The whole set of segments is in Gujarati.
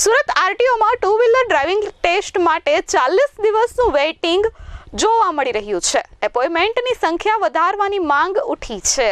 સુરત આરટીઓમાં ટુ વ્હીલર ડ્રાઇવિંગ ટેસ્ટ માટે 40 દિવસનું વેઇટિંગ જોવા મળી રહ્યું છે. એપોઇન્ટમેન્ટની સંખ્યા વધારવાની માંગ ઉઠી છે.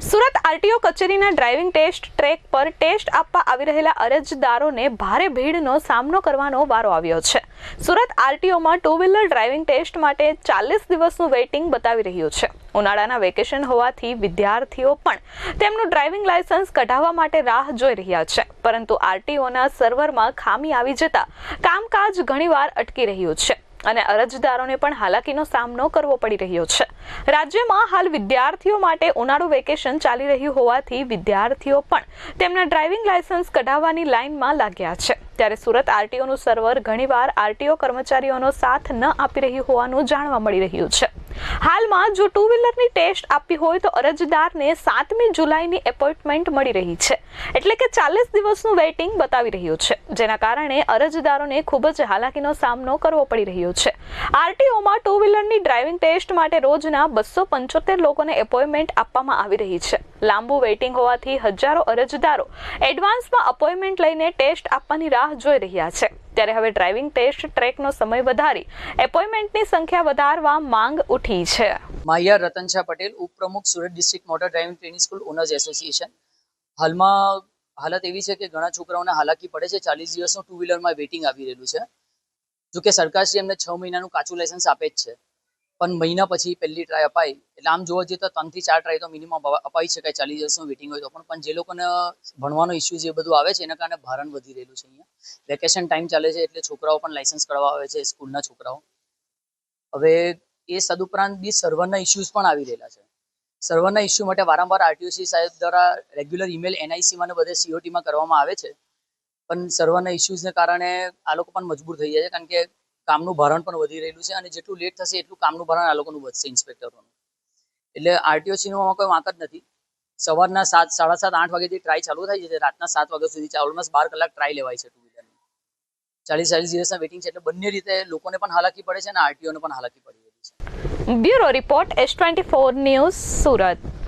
સુરત આરટીઓ કચેરીના ડ્રાઇવિંગ ટેસ્ટ ટ્રેક પર ટેસ્ટ આપવા આવી રહેલા અરજદારોને ભારે ભીડનો સામનો કરવાનો વારો આવ્યો છે. સુરત આરટીઓમાં ટુ વ્હીલર ડ્રાઇવિંગ ટેસ્ટ માટે 40 દિવસનું વેઇટિંગ બતાવી રહ્યું છે. ઉનાળાના વેકેશન હોવાથી વિદ્યાર્થીઓ પણ તેમનું ડ્રાઇવિંગ લાયસન્સ કઢાવવા માટે રાહ જોઈ રહ્યા છે, પરંતુ આરટીઓના સર્વરમાં ખામી આવી જતા કામકાજ ઘણીવાર અટકી રહ્યું છે અને અરજદારોને પણ હાલાકીનો સામનો કરવો પડી રહ્યો છે. રાજ્યમાં હાલ વિદ્યાર્થીઓ માટે ઉનાળુ વેકેશન ચાલી રહ્યું હોવાથી વિદ્યાર્થીઓ પણ તેમના ડ્રાઇવિંગ લાયસન્સ કઢાવવાની લાઇનમાં લાગ્યા છે. ત્યારે સુરત આરટીઓનું સર્વર ઘણીવાર આરટીઓ કર્મચારીઓનો સાથ ન આપી રહ્યું હોવાનું જાણવા મળી રહ્યું છે. હાલમાં જો ટુ વ્હીલરની ટેસ્ટ આપવી હોય તો અરજદારને 7મી જુલાઈની એપોઇન્ટમેન્ટ મળી રહી છે, એટલે કે 40 દિવસનું વેઇટિંગ બતાવી રહ્યું છે, જેના કારણે અરજદારોને ખૂબ જ હાલાકીનો સામનો કરવો પડી રહ્યો છે. આરટીઓમાં ટુ વ્હીલરની ડ્રાઇવિંગ ટેસ્ટ માટે રોજના 275 લોકોને એપોઇન્ટમેન્ટ આપવામાં આવી રહી છે. લાંબુ વેઇટિંગ હોવાથી હજારો અરજદારો એડવાન્સમાં અપોઇન્ટમેન્ટ લઈને ટેસ્ટ આપવાની રાહ જોઈ રહ્યા છે. ત્યારે હવે ડ્રાઇવિંગ ટેસ્ટ ટ્રેકનો સમય વધારી એપોઇન્ટમેન્ટની સંખ્યા વધારવા માંગ ઉઠી છે. માહિયાર રતનશા પટેલ, ઉપપ્રમુખ, Surat district motor driving training school owners association. હાલમાં હાલત એવી છે કે ઘણા છોકરાઓને હાલાકી પડે છે. 40 દિવસનું ટુ વ્હીલરમાં વેઇટિંગ આવી રહેલું છે. જો કે સરકારશ્રી એમને 6 મહિનાનું કાચું લાયસન્સ આપે જ છે, પણ મહિના પછી પહેલી ટ્રાય અપાય એટલે આમ જોવા જઈએ તો 3 થી 4 ટ્રાય તો મિનિમમ અપાઈ શકાય 40 દિવસનું વેઇટિંગ હોય તો પણ જે લોકોને ભણવાનો ઇસ્યુ જે બધું આવે છે એના કારણે ભારણ વધી રહેલું છે. અહીંયા વેકેશન ટાઈમ ચાલે છે એટલે છોકરાઓ પણ લાયસન્સ કઢાવવા આવે છે, સ્કૂલના છોકરાઓ. હવે એ સદુપરાંત બી સર્વરના ઇસ્યુઝ પણ આવી રહેલા છે. સર્વરના ઇસ્યુ માટે વારંવાર આરટીઓસી સાહેબ દ્વારા રેગ્યુલર ઈમેલ એનઆઈસીમાં બધે સીઓટીમાં કરવામાં આવે છે, પણ સર્વરના ઇસ્યુઝને કારણે આ લોકો પણ મજબૂર થઈ જાય છે, કારણ કે કામનું ભારણ પણ વધી રહેલું છે અને જેટલું લેટ થશે એટલું કામનું ભારણ આ લોકોનું વધશે, ઇન્સ્પેક્ટરોનું. એટલે આરટીઓસીનો કોઈ વાંક જ નથી. સવારના 7, 7:30, 8 વાગ્યાથી ટ્રાય ચાલુ થાય છે, રાતના 7 વાગ્યા સુધી ઓલમોસ્ટ 12 કલાક ટ્રાય લેવાય છે ટુ વ્હીલરની. 40 દિવસના વેઇટિંગ છે એટલે બંને રીતે લોકોને પણ હાલાકી પડે છે અને આરટીઓને પણ હાલાકી પડી રહી છે. Bureau report S24 news, Surat.